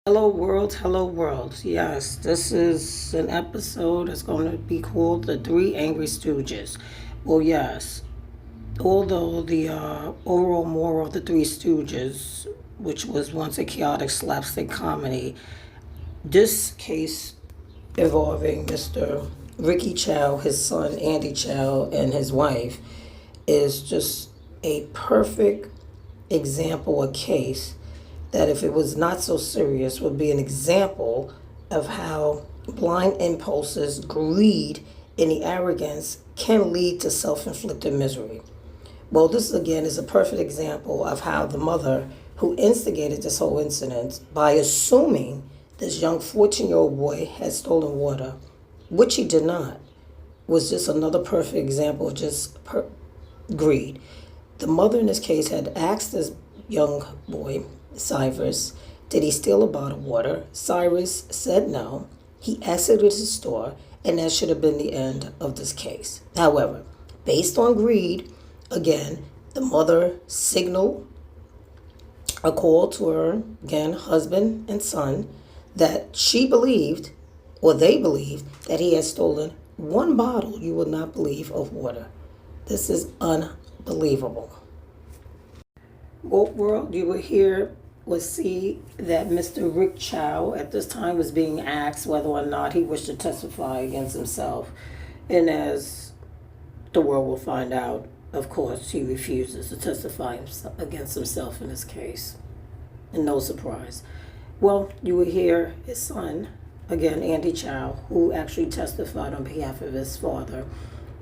Hello world. Yes, this is an episode that's going to be called The Three Angry Stooges. Well, yes, although the overall moral of The Three Stooges, which was once a chaotic slapstick comedy, this case involving Mr. Ricky Chow, his son Andy Chow, and his wife is just a perfect example, a case that, if it was not so serious, would be an example of how blind impulses, greed, and the arrogance can lead to self-inflicted misery. Well, this again is a perfect example of how the mother who instigated this whole incident by assuming this young 14-year-old boy had stolen water, which he did not, was just another perfect example of just greed. The mother in this case had asked this young boy, Cyrus, did he steal a bottle of water? Cyrus said no. He exited his store, and that should have been the end of this case. However, based on greed, again, the mother signaled a call to her, again, husband and son, that she believed, or they believed, that he had stolen one bottle, you would not believe, of water. This is unbelievable. What world you will hear or see that Mr. Rick Chow at this time was being asked whether or not he wished to testify against himself. And as the world will find out, of course, he refuses to testify against himself in this case. And no surprise. Well, you will hear his son, again, Andy Chow, who actually testified on behalf of his father.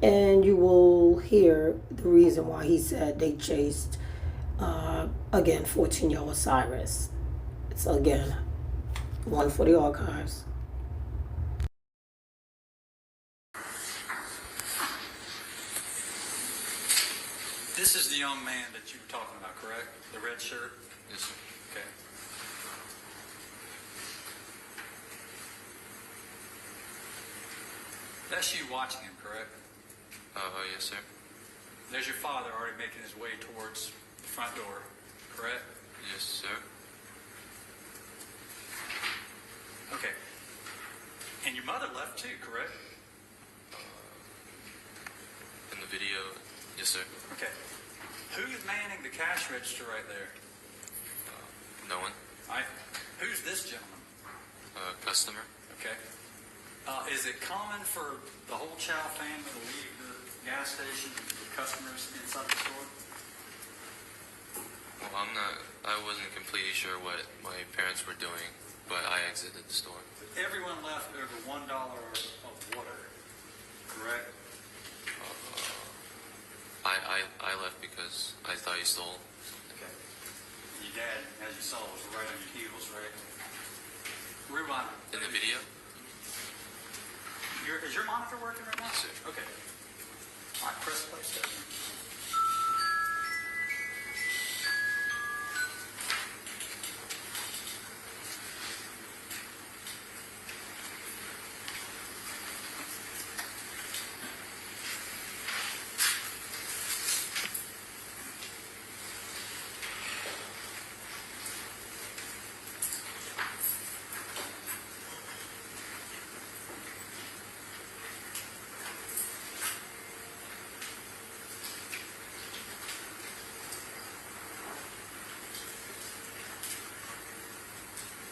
And you will hear the reason why he said they chased, again, 14-year-old Cyrus. It's, again, one for the archives. This is the young man that you were talking about, correct? The red shirt? Yes, sir. Okay. That's you watching him, correct? Yes, sir. There's your father already making his way towards the front door, correct? Yes, sir. Okay. And your mother left too, correct? In the video, yes, sir. Okay. Who's manning the cash register right there? No one. All right. Who's this gentleman? Customer. Okay. Is it common for the whole Chow family to leave the gas station with customers inside the store? Well, I wasn't completely sure what my parents were doing, but I exited the store. Everyone left over $1 of water, correct? I left because I thought you stole. Okay. Your dad, as you saw, was right on your heels, right? Rewind. In the video? Is your monitor working right now? Yes, sir. Okay. All right, press play, Stephanie.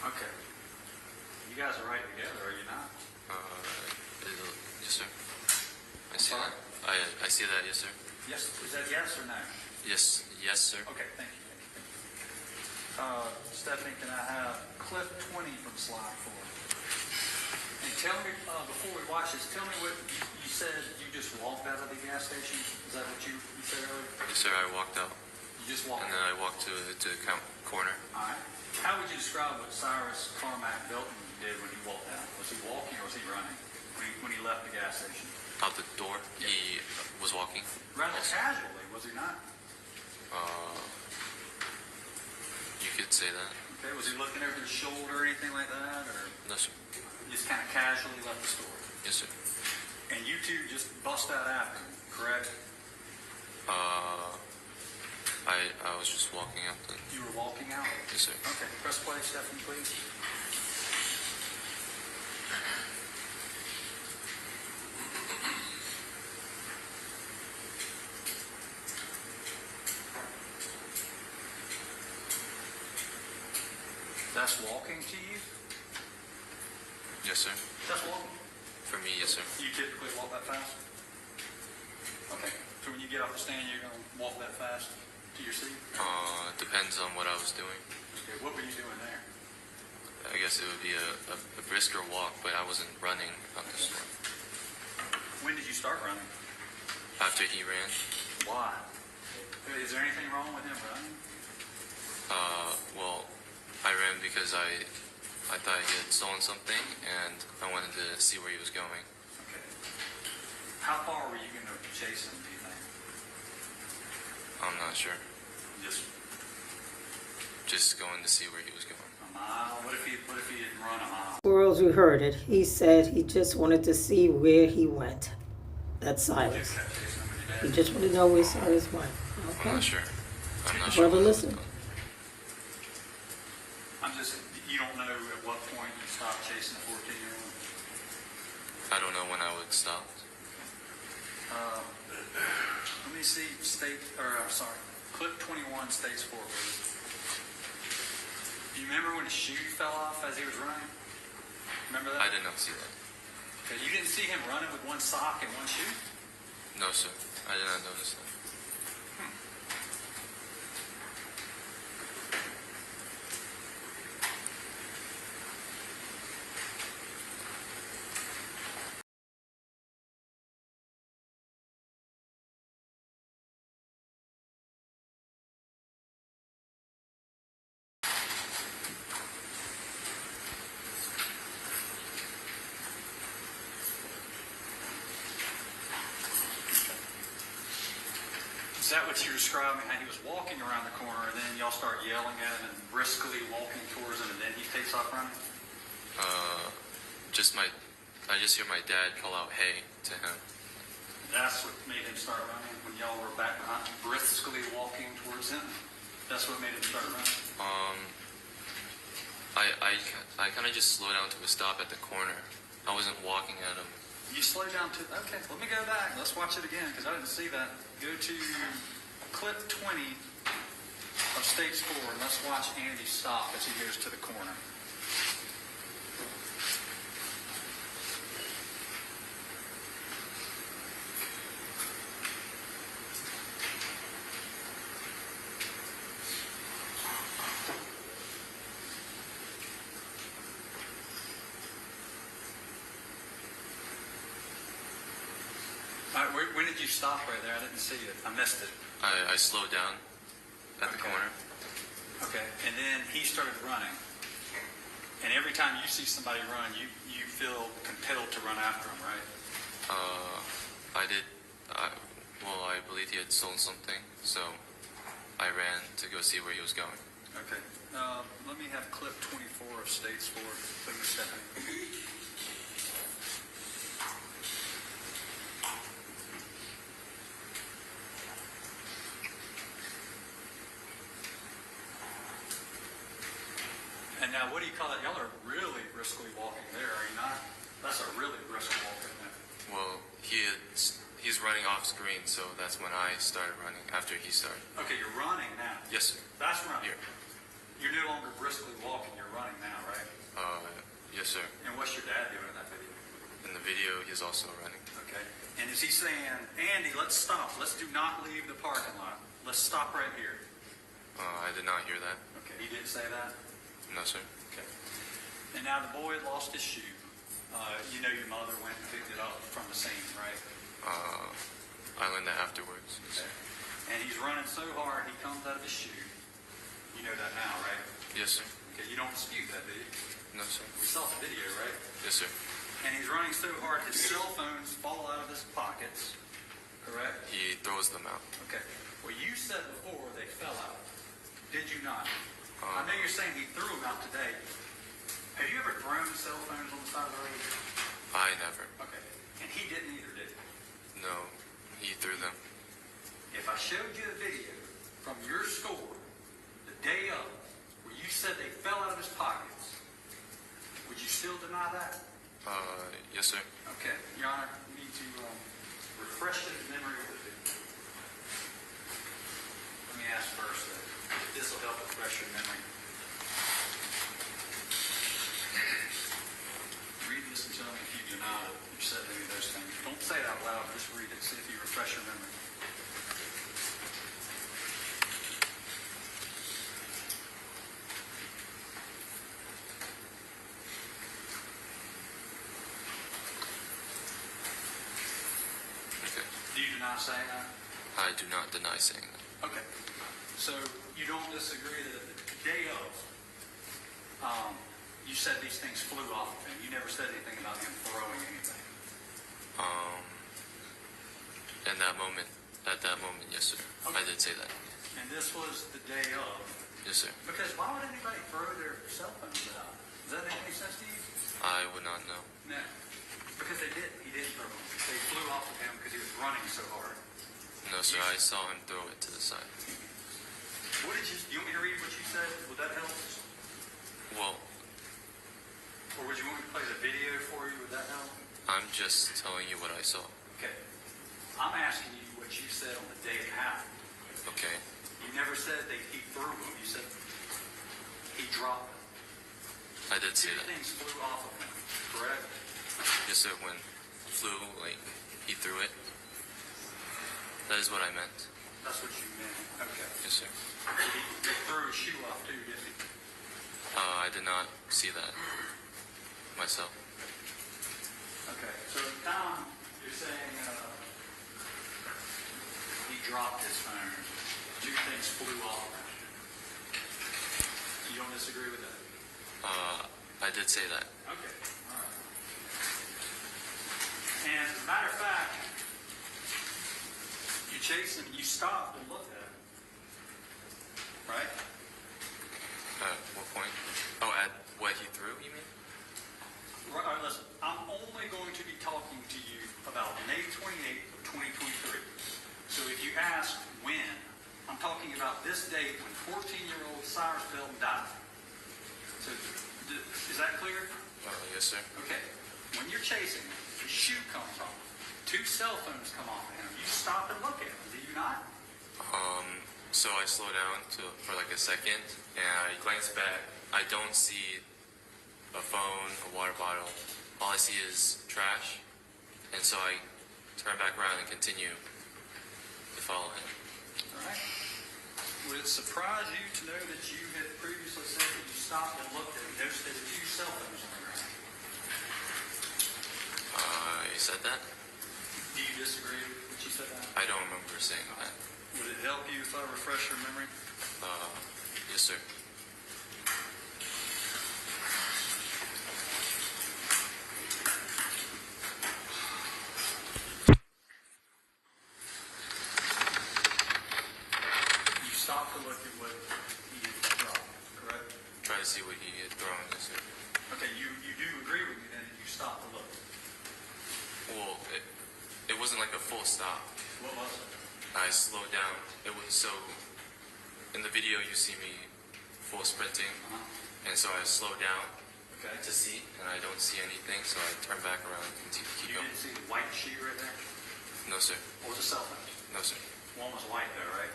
Okay. You guys are right together, are you not? Yes, sir. I see that. I see that, yes, sir. Yes. Is that yes or no? Yes, sir. Okay, thank you. Stephanie, can I have clip 20 from slide 4? And tell me, before we watch this, tell me what you said. You just walked out of the gas station? Is that what you said earlier? Yes, sir. I walked out, You just walked and then I walked to the corner. All right. How would you describe what Cyrus Carmack-Belton did when he walked out? Was he walking or was he running when he left the gas station? Out the door, he was walking. Rather casually, was he not? You could say that. Okay. Was he looking over his shoulder or anything like that? Or No, sir. just kind of casually left the store? Yes, sir. And you two just bust out after him, correct? I was just walking out. You were walking out? Yes, sir. Okay. Press play, Stephanie, please. That's walking to you? Yes, sir. That's walking. For me, yes, sir. You typically walk that fast? Okay. So when you get off the stand, you're going to walk that fast to your seat? Depends on what I was doing. Okay. What were you doing there? I guess it would be a brisker walk, but I wasn't running up the store. When did you start running? After he ran, Why? Is there anything wrong with him running? well, I ran because I thought he had stolen something, and I wanted to see where he was going. Okay. How far were you going to chase him, do you think? I'm not sure. Just going to see where he was going. A mile? What if he didn't run a mile? Squirrels, we heard it. He said he just wanted to see where he went. That's Cyrus. Just kept chasing him with your He dad? just wanted to know where Cyrus went. I'm Okay. not sure. I'm not Brother, sure. listen. You don't know at what point you stopped chasing a 14-year-old? I don't know when I would stop. Let me see, clip 21, stage 4, please. Do you remember when his shoe fell off as he was running? Remember that? I did not see that. Okay, you didn't see him running with one sock and one shoe? No, sir. I did not notice that. Is that what you're describing, how he was walking around the corner and then y'all start yelling at him and briskly walking towards him and then he takes off running? I just hear my dad call out, "Hey," to him. That's what made him start running when y'all were back behind, briskly walking towards him? That's what made him start running? I kind of just slowed down to a stop at the corner. I wasn't walking at him. You slow down to, okay, let me go back. Let's watch it again because I didn't see that. Go to clip 20 of stage 4 and let's watch Andy stop as he goes to the corner. All right, when did you stop right there? I didn't see it. I missed it. I slowed down at the Okay. corner. Okay, and then he started running. And every time you see somebody run, you feel compelled to run after him, right? I did. I believe he had stolen something, so I ran to go see where he was going. Okay. Let me have clip 24 of stage 4, please, Stephanie. And now, what do you call that? Y'all are really briskly walking there, are you not? That's a really brisk walk, isn't it? Well, he's running off screen, so that's when I started running after he started. Okay, you're running now. Yes, sir. That's running. Here. You're no longer briskly walking, you're running now, right? Yes, sir. And what's your dad doing in that video? In the video, he's also running. Okay. And is he saying, Andy, let's stop. Let's do not leave the parking lot. Let's stop right here. I did not hear that. Okay. He didn't say that? No, sir. Okay. And now the boy had lost his shoe. You know your mother went and picked it up from the scene, right? I learned that afterwards. Okay. And he's running so hard he comes out of his shoe. You know that now, right? Yes, sir. Okay, you don't dispute that, do you? No, sir. We saw the video, right? Yes, sir. And he's running so hard his cell phones fall out of his pockets, correct? He throws them out. Okay. Well, you said before they fell out. Did you not? I know you're saying he threw them out today. Have you ever thrown cell phones on the side of the road? I never. Okay. And he didn't either, did he? No, he threw them. If I showed you a video from your store the day of where you said they fell out of his pockets, would you still deny that? Yes, sir. Okay. Your Honor, you need to refresh his memory with it. Let me ask first if this will help refresh your memory. said any of those things. Don't say it out loud, just read it, see if you refresh your memory. Okay. Do you deny saying that? I do not deny saying that. Okay. So you don't disagree that the day of, you said these things flew off of him. You never said anything about him throwing anything. At that moment, yes, sir. Okay. I did say that. And this was the day of. Yes, sir. Because why would anybody throw their cell phones out? Does that make any sense to you? I would not know. No. Because they didn't. He didn't throw them. They flew off of him because he was running so hard. No, sir. I saw him throw it to the side. What did you want me to read what you said? Would that help? Well, Or would you want me to play the video for you? Would that help? I'm just telling you what I saw. Okay. I'm asking you what you said on the day it happened. Okay. You never said that he threw them. You said he dropped them. I did say Two that. things flew off of him, correct? Yes, sir. When flew, like, he threw it. That is what I meant. That's what you meant. Okay. Yes, sir. He threw his shoe off too, didn't he? I did not see that myself. Okay. So now you're saying he dropped his phone. Two things flew off. You don't disagree with that? I did say that. Okay. All right. And as a matter of fact, you chased him, you stopped and looked at him. Right? At what point? Oh, at what he threw, you mean? Right, all right, listen, I'm only going to be talking to you about May 28th of 2023. So if you ask when, I'm talking about this date when 14-year-old Cyrus Belton died. So is that clear? Yes, sir. Okay. When you're chasing him, his shoe comes off. Two cell phones come off of him. You stop and look at him, do you not? So I slow down for like a second, and I glance back. I don't see a phone, a water bottle. All I see is trash, and so I turn back around and continue to follow him. All right. Would it surprise you to know that you had previously said that you stopped and looked at him, noticed there were two cell phones on the ground? You said that? Do you disagree with what you said that? I don't remember saying that. Would it help you if I refresh your memory? Yes, sir. You stopped to look at what he had dropped, correct? Try to see what he had thrown. Yes, sir. Okay, you do agree with me then that you stopped to look. Well, it wasn't like a full stop. What was it? I slowed down. It was so. In the video, you see me full sprinting, and so I slowed down Okay. to see, and I don't see anything, so I turn back around and continue to keep You going. didn't see the white shoe right there? No, sir. Or the cell phone? No, sir. One was white though, right?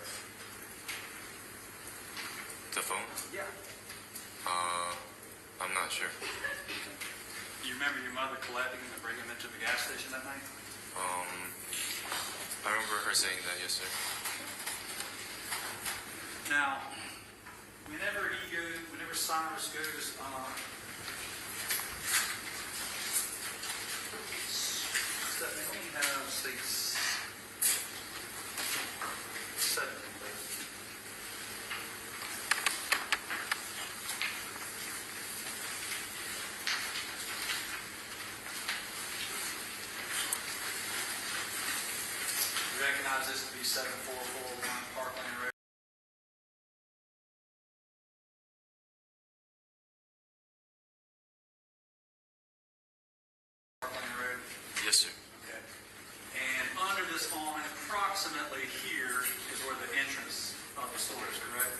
The phone? Yeah. I'm not sure. You remember your mother collecting him and bringing him into the gas station that night? I remember her saying that. Yes, sir. Now, whenever Cyrus goes, Stephanie, let me have 7, please. You recognize this to be 7441 Parkland Road? Parkland Road. Yes, sir. Okay. And under this awning, approximately here is where the entrance of the store is, correct?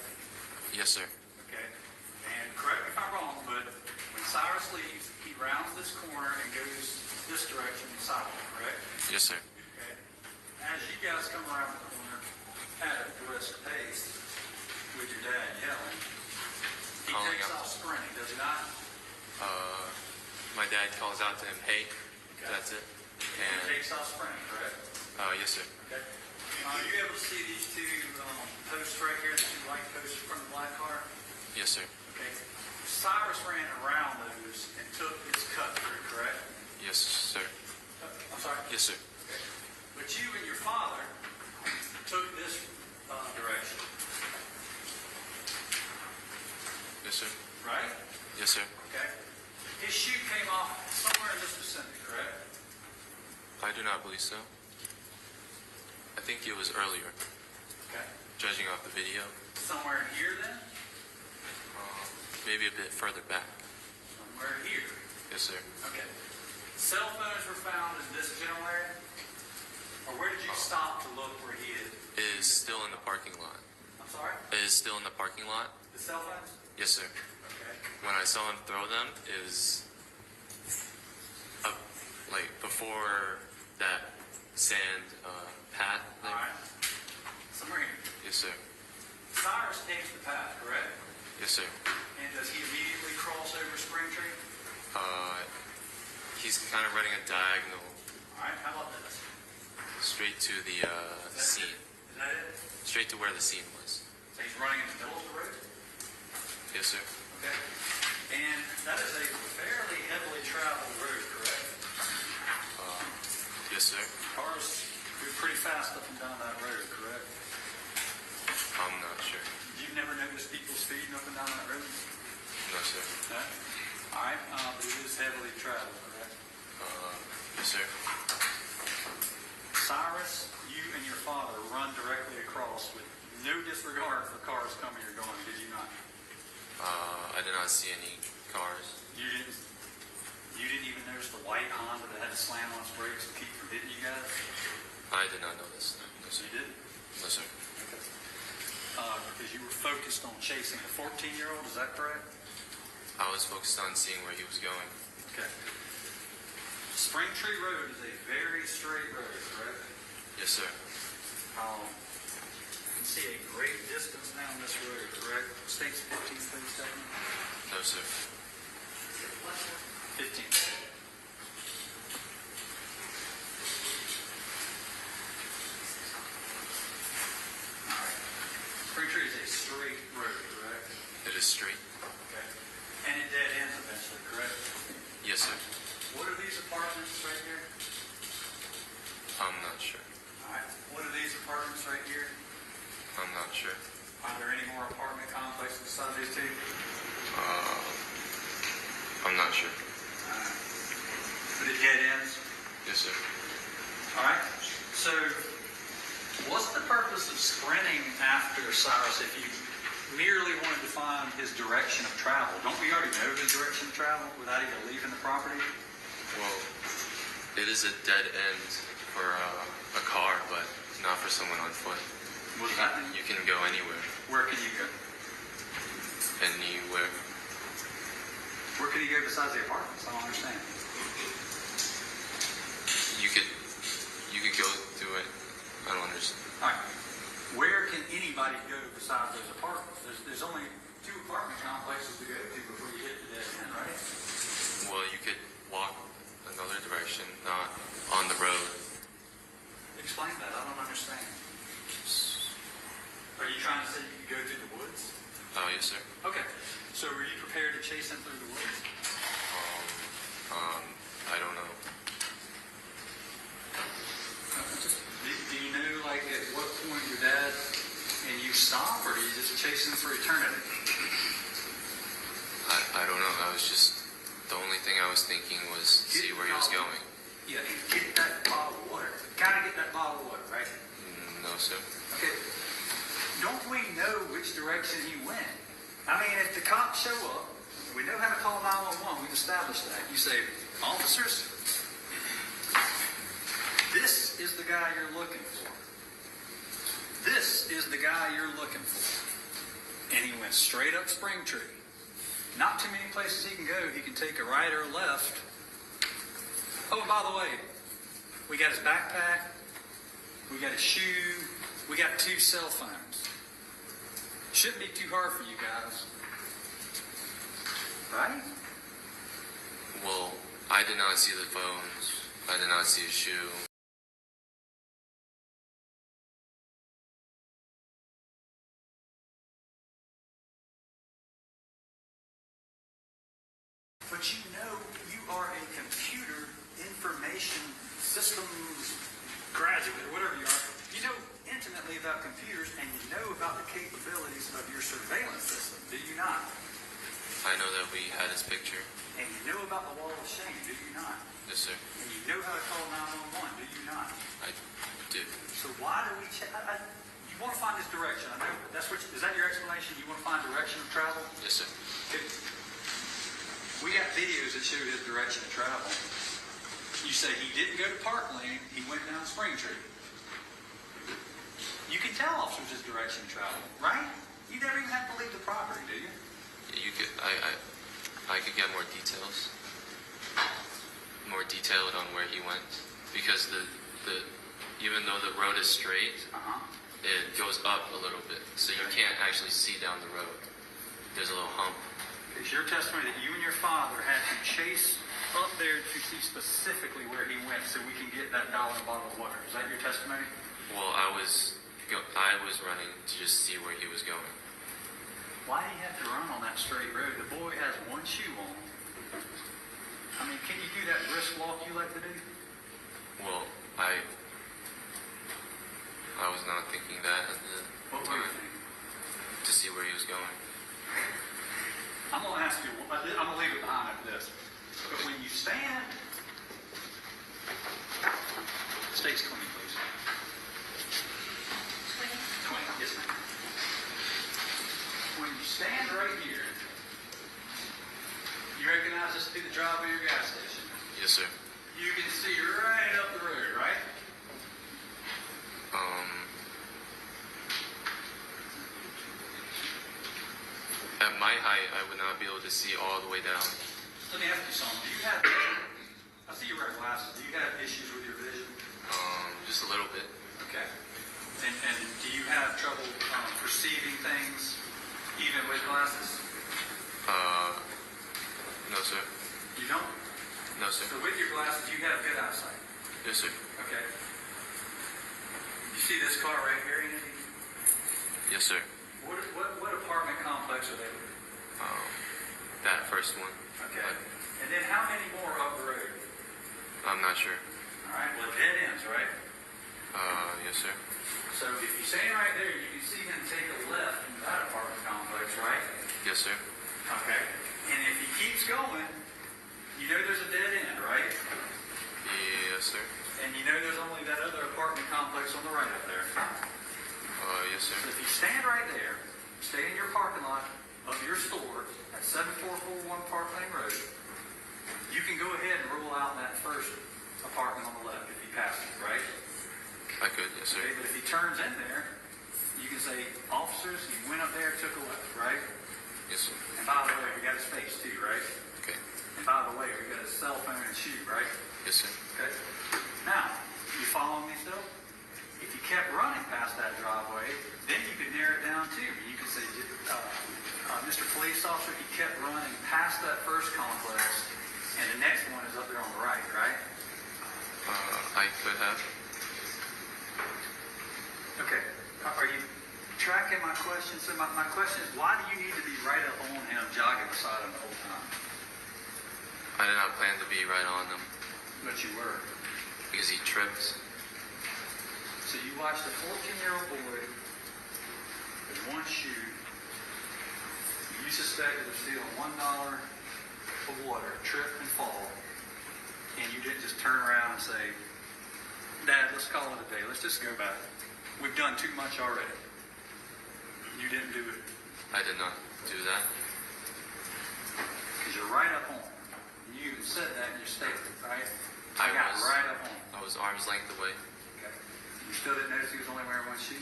Yes, sir. Okay. And correct me if I'm wrong, but when Cyrus leaves, he rounds this corner and goes this direction south, correct? Yes, sir. Okay. As you guys come around the corner at a brisk pace with your dad yelling, he Calling takes out. off sprinting, does he not? My dad calls out to him, "Hey." Okay. That's it. And Takes off Spring, correct? yes, sir. Okay. Are you able to see these two posts right here, the two white posts in front of the black car? Yes, sir. Okay. Cyrus ran around those and took his cut through, correct? Yes, sir. I'm sorry? Yes, sir. Okay. But you and your father took this direction, Yes, sir. right? Yes, sir. Okay. His shoe came off somewhere in this vicinity, correct? I do not believe so. I think it was earlier, Okay. judging off the video. Somewhere here then? Maybe a bit further back. Somewhere here. Yes, sir. Okay. Cell phones were found in this general area? Or where did you stop to look where he is? It is still in the parking lot. I'm sorry? It is still in the parking lot. The cell phones? Yes, sir. Okay. When I saw him throw them, it was up, like before that sand path All thing. right. Somewhere here. Yes, sir. Cyrus takes the path, correct? Yes, sir. And does he immediately cross over Spring Tree? He's kind of running a diagonal All right. How about this? straight to the Is that scene, it? Is that it? straight to where the scene was. So he's running in the middle of the road? Yes, sir. Okay. And that is a fairly heavily traveled road, correct? Yes, sir. Cars move pretty fast up and down that road, correct? I'm not sure. You've never noticed people speeding up and down that road? No, sir. No? All right, but it is heavily traveled, correct? Yes, sir. Cyrus, you and your father run directly across with no disregard for cars coming or going, did you not? I did not see any cars. You didn't even notice the white Honda that had to slam on its brakes to keep from hitting you guys? I did not notice. No, sir. You did? No, sir. Because you were focused on chasing a 14-year-old, is that correct? I was focused on seeing where he was going. Okay. Spring Tree Road is a very straight road, correct? Yes, sir. You can see a great distance down this road, correct? State's 15, please, Stephanie. No, sir. 15. All right. Spring Tree is a straight road, correct? It is straight. Okay. And it dead ends eventually, correct? Yes, sir. What are these apartments right here? I'm not sure. All right. What are these apartments right here? I'm not sure. Are there any more apartment complexes besides these two? I'm not sure. But it dead ends? Yes, sir. All right. So, what's the purpose of sprinting after Cyrus if you merely wanted to find his direction of travel? Don't we already know his direction of travel without even leaving the property? Well, it is a dead end for a car, but not for someone on foot. What does that mean? You can go anywhere. Where can you go? Anywhere. Where can you go besides the apartments? I don't understand. You could go through it. I don't understand. All right. Where can anybody go besides those apartments? There's only 2 apartment complexes to go to before you hit the dead end, right? Well, you could walk another direction, not on the road. Explain that. I don't understand. Are you trying to say you could go through the woods? Oh, yes, sir. Okay. So were you prepared to chase him through the woods? I don't know. Do you know, like, at what point your dad and you stop, or do you just chase him for eternity? I don't know. I was just, the only thing I was thinking was see where he was going. Yeah, get that bottle of water. Gotta get that bottle of water, right? No, sir. Okay. Don't we know which direction he went? I mean, if the cops show up, we know how to call 911. We've established that. You say, officers, this is the guy you're looking for. This is the guy you're looking for. And he went straight up Spring Tree. Not too many places he can go. He can take a right or a left. Oh, and by the way, we got his backpack. We got his shoe. We got 2 cell phones. Shouldn't be too hard for you guys. Right? Well, I did not see the phones. I did not see a shoe. But you know you are a computer information systems graduate or whatever you are. You know intimately about computers and you know about the capabilities of your surveillance system, do you not? I know that we had his picture. And you know about the wall of shame, do you not? Yes, sir. And you know how to call 911, do you not? I do. So why do we check? You want to find this direction. I know that's what. Is that your explanation? You want to find direction of travel? Yes, sir. Okay. We got videos that show his direction of travel. You say he didn't go to Park Lane, he went down Spring Tree. You can tell officers his direction of travel, right? You never even have to leave the property, do you? You could. I could get more details. More detailed on where he went, because the even though the road is straight, it goes up a little bit, so you can't actually see down the road. There's a little hump. It's your testimony that you and your father had to chase up there to see specifically where he went so we can get that dollar bottle of water. Is that your testimony? Well, I was running to just see where he was going. Why do you have to run on that straight road? The boy has one shoe on. I mean, can you do that brisk walk you like to do? Well, I was not thinking that at the What were you time, thinking? to see where he was going. I'm going to ask you, I'm going to leave it behind after this. But when you stand, stays clean, please. Clean, yes, ma'am. When you stand right here, you recognize this to be the driveway of your gas station. Yes, sir. You can see right up the road, right? At my height, I would not be able to see all the way down. Let me ask you something. Do you have, I see you wear glasses. Do you have issues with your vision? Just a little bit. Okay. And do you have trouble perceiving things even with glasses? No, sir. You don't? No, sir. So with your glasses, you have good eyesight. Yes, sir. Okay. You see this car right here, Andy? Yes, sir. What apartment complex are they with? That first one. Okay. And then how many more up the road? I'm not sure. All right. Well, dead ends, right? Yes, sir. So if you stand right there, you can see him take a left in that apartment complex, right? Yes, sir. Okay. And if he keeps going, you know there's a dead end, right? Yes, sir. And you know there's only that other apartment complex on the right up there. Yes, sir. So if you stand right there, stay in your parking lot of your store at 7441 Park Lane Road, you can go ahead and rule out that first apartment on the left if he passes it, right? I could, yes, sir. Okay, but if he turns in there, you can say, officers, he went up there, took a left, right? Yes, sir. And by the way, we got his face too, right? Okay. And by the way, we got his cell phone and shoe, right? Yes, sir. Okay. Now, you following me still? If you kept running past that driveway, then you could narrow it down too. You could say, Mr. Police Officer, he kept running past that first complex, and the next one is up there on the right, right? I could have. Okay. Are you tracking my question? So my question is, why do you need to be right up on him, jogging beside him the whole time? I did not plan to be right on him But you were. because he tripped. So you watched a 14-year-old boy with one shoe. You suspected of stealing $1 of water, trip and fall, and you didn't just turn around and say, Dad, let's call it a day. Let's just go back. We've done too much already. You didn't do it I did not do that. because you're right up on him. You even said that in your statement, right? I got was. right up on him. I was arm's length away. Okay. You still didn't notice he was only wearing one shoe?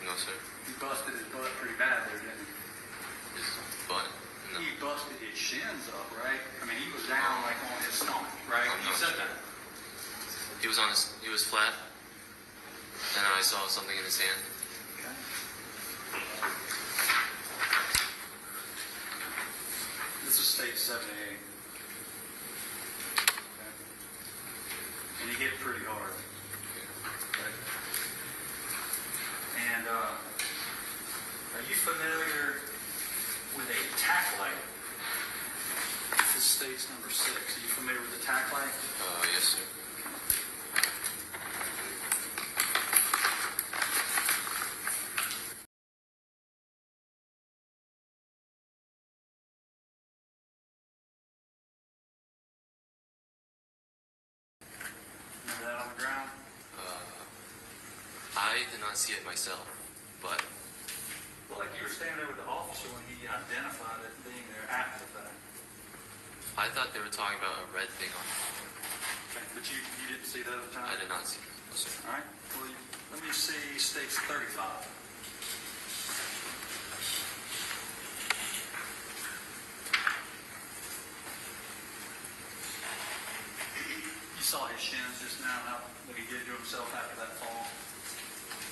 No, sir. You busted his butt pretty bad there, didn't you? His butt. No. He busted his shins up, right? I mean, he was down like on his stomach, right? I'm You not said sure. that. He was on his. He was flat, and I saw something in his hand. Okay. This is state 78. Okay. he hit pretty hard. Okay. And are you familiar with a tack light? This is states number 6. Are you familiar with the tack light? Yes, sir. Remember that on the ground? I did not see it myself, but Well, like you were standing there with the officer when he identified it being there after the fact. I thought they were talking about a red thing on it. Okay. But you didn't see that at the time? I did not see it. No, sir. All right. Well, let me see states 35. You saw his shins just now, what he did to himself after that fall.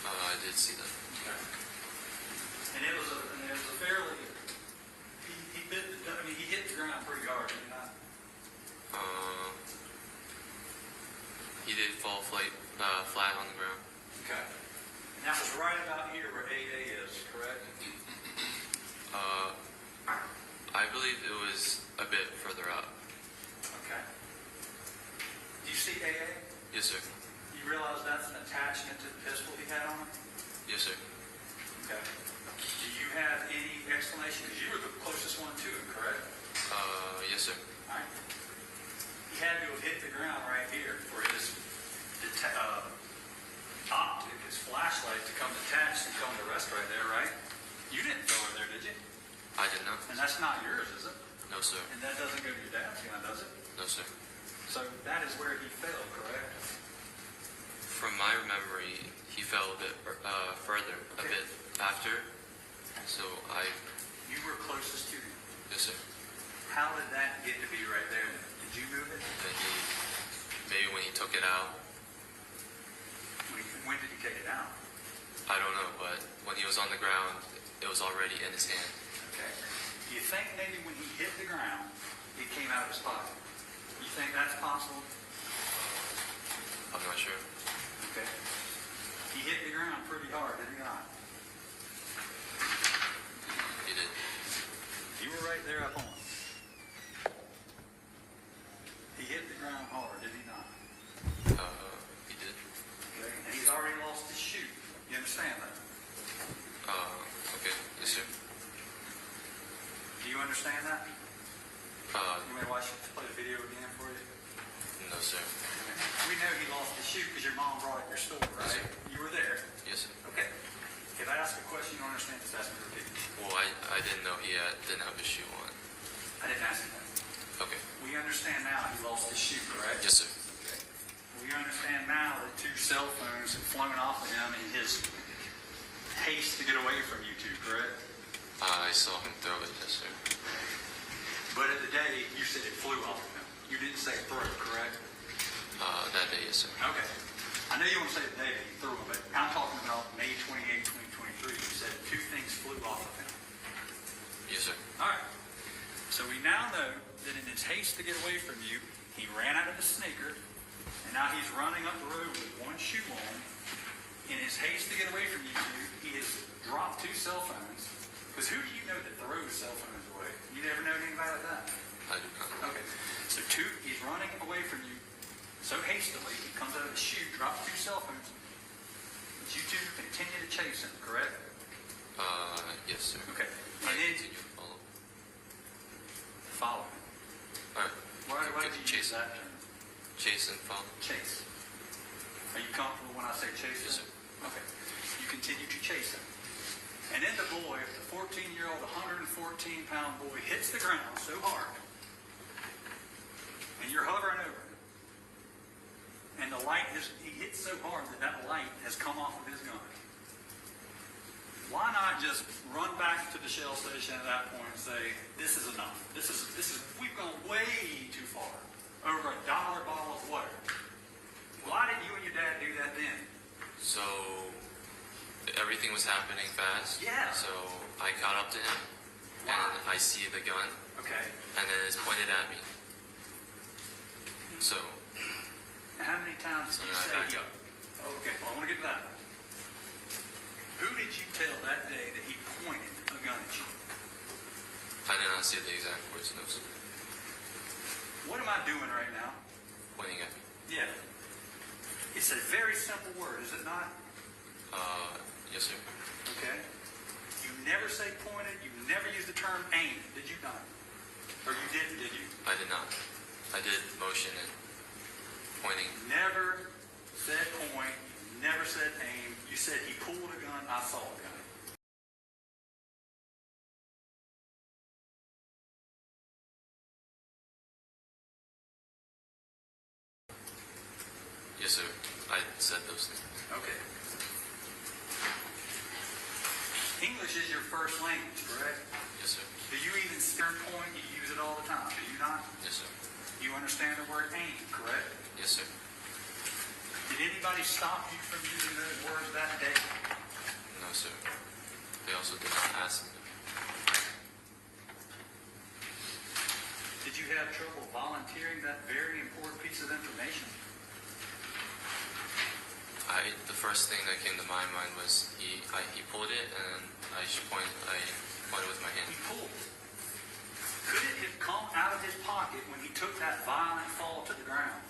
I did see that. Okay. And it was a fairly. He hit the ground pretty hard, did he not? He did fall flat on the ground. Okay. And that was right about here where 8A is, correct? I believe it was a bit further up. Okay. Do you see AA? Yes, sir. You realize that's an attachment to the pistol he had on him? Yes, sir. Okay. Do you have any explanation? Because you were the closest one to him, correct? Yes, sir. All right. He had to have hit the ground right here for his optic, his flashlight, to come detached and come to rest right there, right? You didn't throw it there, did you? I did not. And that's not yours, is it? No, sir. And that doesn't go to your dad's gun, does it? No, sir. So that is where he fell, correct? From my memory, he fell a bit further, a bit after. So You were closest to him. yes, sir. How did that get to be right there? Did you move it? And maybe when he took it out, When did he take it out? I don't know, but when he was on the ground, it was already in his hand. Okay. Do you think maybe when he hit the ground, it came out of his pocket? You think that's possible? I'm not sure. Okay. He hit the ground pretty hard, did he not? He did. You were right there up on him. He hit the ground hard, did he not? He did. Okay. And he's already lost his shoe. You understand that? Okay. Yes, sir. Do you understand that? You may watch play the video again for you. No, sir. We know he lost his shoe because your mom brought it to your store, right? Yes, sir. You were there. Yes, sir. Okay. If I ask a question you don't understand, just ask me to repeat. Well, I didn't know he didn't have his shoe on. I didn't ask you that. Okay. We understand now he lost his shoe, correct? Yes, sir. Okay. We understand now that 2 cell phones have flown off of him in his haste to get away from you two, correct? I saw him throw it. Yes, sir. But at the day, you said it flew off of him. You didn't say throw, correct? That day, yes, sir. Okay. I know you want to say the day that he threw him, but I'm talking about May 28, 2023. You said 2 things flew off of him. Yes, sir. All right. So we now know that in his haste to get away from you, he ran out of his sneaker, and now he's running up the road with 1 shoe on. In his haste to get away from you two, he has dropped 2 cell phones. Because who do you know that throws cell phones away? You never know anybody like that? I do not. Okay. So he's running away from you so hastily, he comes out of his shoe, drops 2 cell phones. But you two continue to chase him, correct? Yes, sir. Okay. I And then continue to follow. follow him. All right. Why did you use Chase. that term? Chase and follow. Chase. Are you comfortable when I say chase Yes, him? sir. Okay. You continue to chase him. And then the boy, the 14-year-old, 114-pound boy, hits the ground so hard, and you're hovering over him. And the light he hits so hard that light has come off of his gun. Why not just run back to the Shell station at that point and say, this is enough. We've gone way too far. Over $1 bottle of water. Why didn't you and your dad do that then? So everything was happening fast. Yeah. So I caught up to him, and I see the gun, Okay. and then it's pointed at me. So How many many times did you So say then I backed he... up. Okay, well, I want to get to that. Who did you tell that day that he pointed a gun at you? I did not say the exact words, no, sir. What am I doing right now? Pointing at me. Yeah. It's a very simple word, is it not? Yes, sir. Okay. You never say pointed. You never use the term aim, did you not? Or you didn't, did you? I did not. I did motion and pointing. Never said point. Never said aim. You said he pulled a gun. I saw a gun. Yes, sir. I said those things. Okay. English is your first language, correct? Yes, sir. Do you even turn point? You use it all the time, do you not? Yes, sir. You understand the word aim, correct? Yes, sir. Did anybody stop you from using those words that day? No, sir. They also did not ask me. Did you have trouble volunteering that very important piece of information? The first thing that came to my mind was he pulled it and I pointed with my hand. He pulled. Could it have come out of his pocket when he took that violent fall to the ground?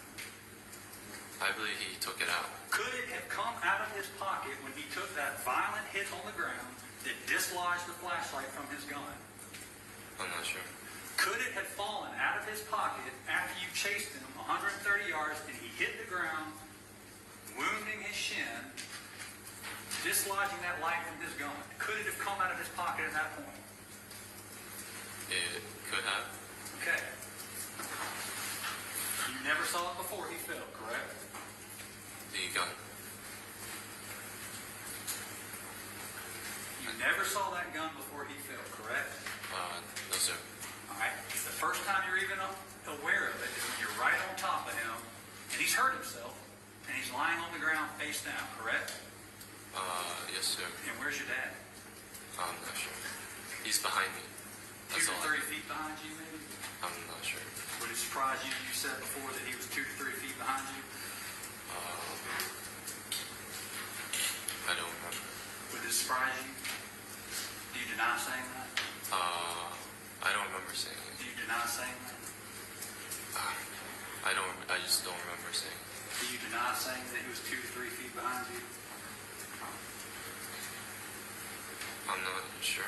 I believe he took it out. Could it have come out of his pocket when he took that violent hit on the ground that dislodged the flashlight from his gun? I'm not sure. Could it have fallen out of his pocket after you chased him 130 yards and he hit the ground, wounding his shin, dislodging that light from his gun? Could it have come out of his pocket at that point? It could have. Okay. You never saw it before he fell, correct? The gun. You never saw that gun before he fell, correct? No, sir. All right. The first time you're even aware of it is when you're right on top of him and he's hurt himself and he's lying on the ground face down, correct? Yes, sir. And where's your dad? I'm not sure. He's behind me. 2 That's to all. 3 feet behind you, maybe? I'm not sure. Would it surprise you? You said before that he was 2 to 3 feet behind you. I don't remember. Would it surprise you? Do you deny saying that? I don't remember saying it. Do you deny saying that? I just don't remember saying it. Do you deny saying that he was 2 to 3 feet behind you? I'm not sure.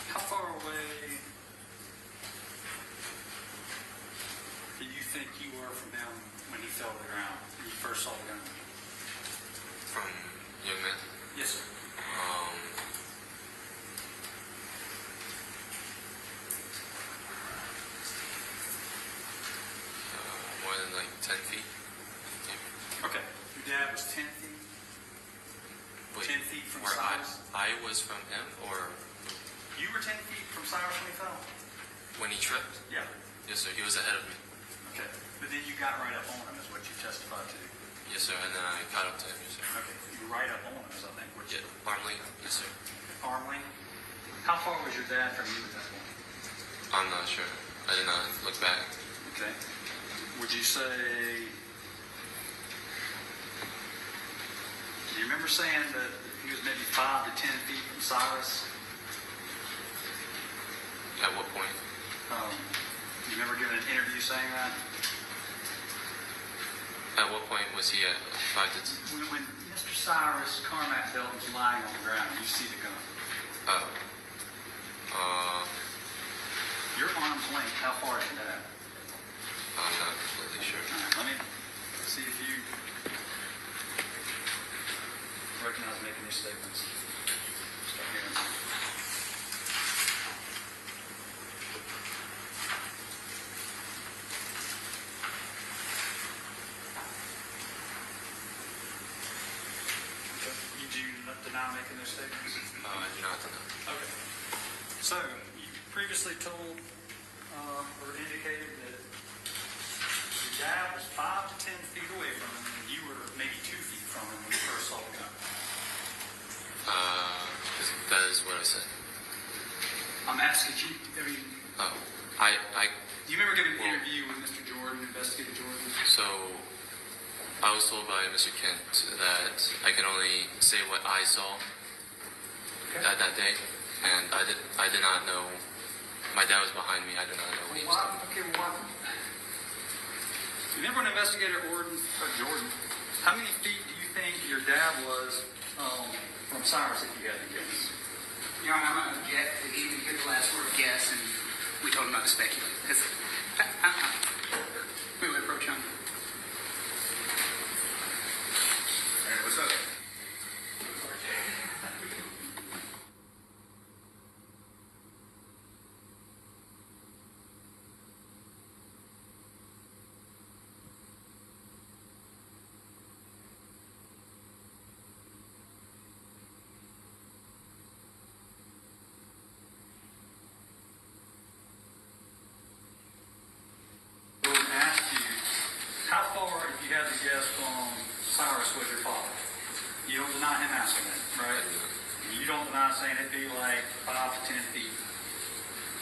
How far away do you think you were from him when he fell to the ground, when you first saw the gun? From young man? Yes, sir. More than like 10 feet. Okay. Your dad was 10 feet? Wait, 10 feet from where Cyrus? I was from him, or You were 10 feet from Cyrus when he fell? when he tripped? Yeah. Yes, sir. He was ahead of me. Okay. But then you got right up on him is what you testified to. Yes, sir. And then I caught up to him. Yes, sir. Okay. You You're right up on us, I think. Yeah, arm length. Yes, sir. Arm length. How far was your dad from you at that point? I'm not sure. I did not look back. Okay. Would you say? Do you remember saying that he was maybe 5 to 10 feet from Cyrus? At what point? You remember giving an interview saying that? At what point was he at 5 to 10? When Mr. Cyrus Carmack-Belton was lying on the ground, you see the gun. Your arm's length, how far is that? I'm not completely sure. All right, let me see if you recognize making these statements. Start hearing. Okay. You do deny making those statements? I do not know. Okay. So, you previously told or indicated that your dad was 5 to 10 feet away from him, and you were maybe 2 feet from him when you first saw the gun. That is what I said. I'm asking you, I mean, Oh, do you remember giving an interview with Mr. Jordan, Investigator Jordan? So, I was told by Mr. Kent that I can only say what I saw that day, and I did not know. My dad was behind me. I did not know what he was doing. Okay, why? You remember when Investigator Jordan, how many feet do you think your dad was from Cyrus, if you had to guess? Your Honor, I'm going to get that he didn't hear the last word guess, and we told him not to speculate. We will approach him. Hey, what's up? Jordan asked you, how far, if you had to guess, from Cyrus was your father? You don't deny him asking that, right? You don't deny saying it'd be like 5 to 10 feet.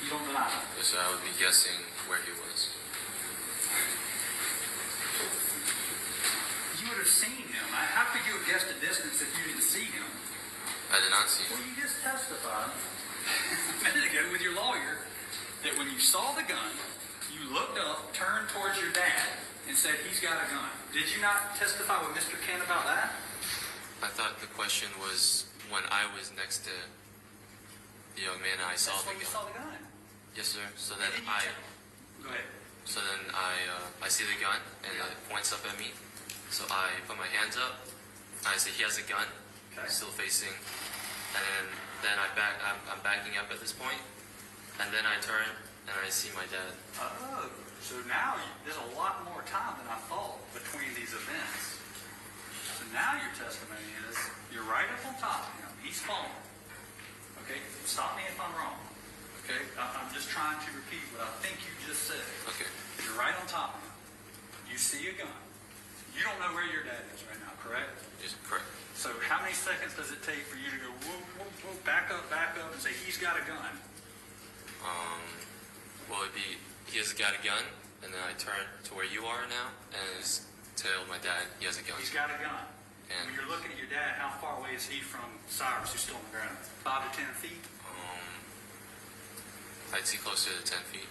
You don't deny that. So I would be guessing where he was. You would have seen him. How could you have guessed the distance if you didn't see him? I did not see Well, him. you just testified a minute ago with your lawyer that when you saw the gun, you looked up, turned towards your dad, and said, he's got a gun. Did you not testify with Mr. Kent about that? I thought the question was when I was next to the young man and I saw That's the when you gun. saw the gun. Yes, sir. So then Didn't you Go ahead. I see the gun and it points up at me. So I put my hands up. I say he has a gun, Okay. still facing, and then I'm backing up at this point, and then I turn and I see my dad. Oh, so now there's a lot more time than I thought between these events. So now your testimony is you're right up on top of him. He's falling. Okay, stop me if I'm wrong. Okay, I'm just trying to repeat what I think you just said. Okay. You're right on top of him. You see a gun. You don't know where your dad is right now, correct? Yes, correct. So how many seconds does it take for you to go, whoa, whoa, whoa, back up, and say, he's got a gun? Well, he has got a gun, and then I turn to where you are now and tell my dad he has a gun. He's got a gun. And- When you're looking at your dad, how far away is he from Cyrus, who's still on the ground? 5 to 10 feet? I'd see closer to 10 feet.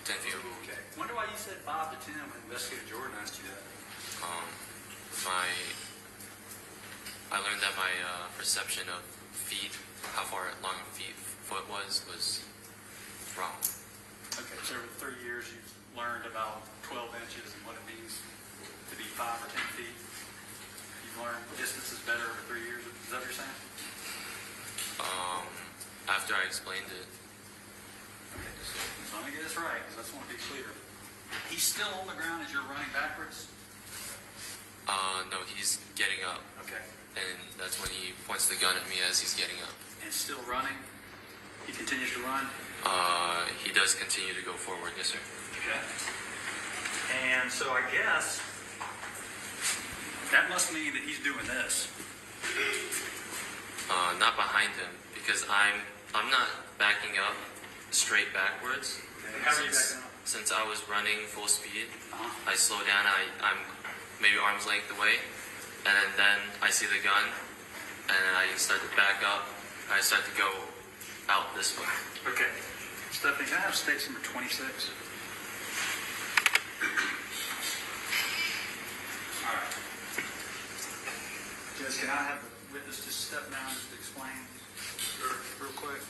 10 feet. Okay. Wonder why you said 5 to 10 when Investigator Jordan asked you that. I learned that my perception of feet, how far long a foot was wrong. Okay, so over 3 years, you've learned about 12 inches and what it means to be 5 or 10 feet. You've learned distances better over 3 years. Is that what you're saying? After I explained it, Okay, so let me get this right, because I just want to be clear. He's still on the ground as you're running backwards? no, he's getting up, Okay. and that's when he points the gun at me as he's getting up. And still running? He continues to run? He does continue to go forward, yes, sir. Okay. And so I guess that must mean that he's doing this. not behind him because I'm not backing up straight backwards. Okay, how are you backing up? Since I was running full speed, Uh-huh. I slow down. I'm maybe arm's length away, and then I see the gun, and I start to back up. I start to go out this way. Okay. Stephanie, can I have stage number 26? All right. Judge, can I have the witness just step down just to explain real quick?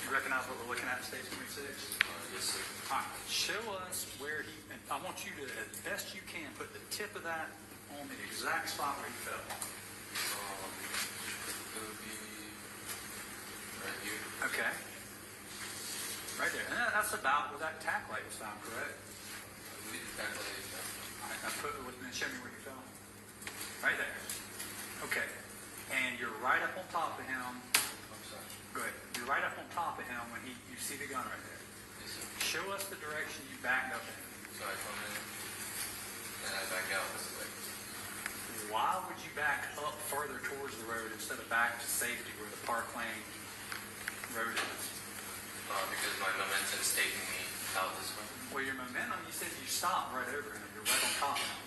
You recognize what we're looking at in stage 26? Yes, sir. All right, show us where he, and I want you to, as best you can, put the tip of that on the exact spot where he fell. It would be right here. Okay. Right there. And that's about where that tack light was found, correct? I believe that's what it is. All right, now put it with, and show me where you fell. Right there. Okay. And you're right up on top of him. I'm sorry. Go ahead. You're right up on top of him when you see the gun right there. Yes, sir. Show us the direction you backed up in. So I come in, and I back out this way. Why would you back up further towards the road instead of back to safety where the Park Lane road is? Because my momentum's taking me out this way. Well, your momentum, you said you stopped right over him. You're right on top of him.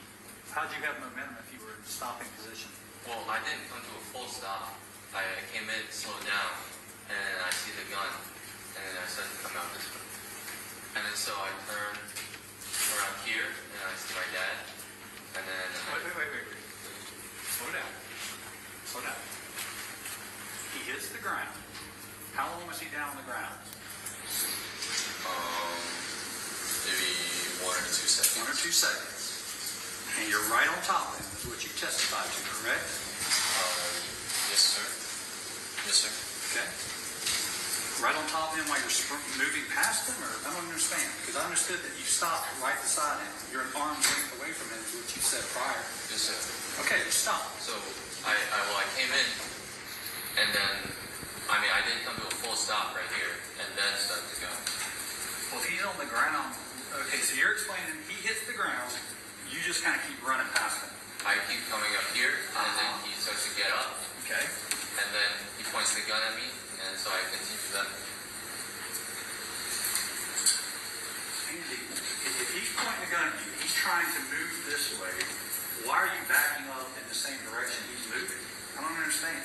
How'd you have momentum if you were in stopping position? Well, I didn't come to a full stop. I came in, slowed down, and then I see the gun, and then I started to come out this way. And then so I turn around here, and I see my dad, and then Wait. Slow down. Slow down. He hits the ground. How long was he down on the ground? maybe 1 or 2 seconds. 1 or 2 seconds. And you're right on top of him, is what you testified to, correct? Yes, sir. Yes, sir. Okay. Right on top of him while you're moving past him, or I don't understand. Because I understood that you stopped right beside him. You're an arm's length away from him, is what you said prior. Yes, sir. Okay, you stopped. So I came in, and then I didn't come to a full stop right here, and then started to go. Well, he's on the ground. Okay, so you're explaining he hits the ground. You just kind of keep running past him. I keep coming up here, and then he starts to get up, Okay. and then he points the gun at me, and so I continue that. Andy, if he's pointing the gun at you, he's trying to move this way. Why are you backing up in the same direction he's moving? I don't understand.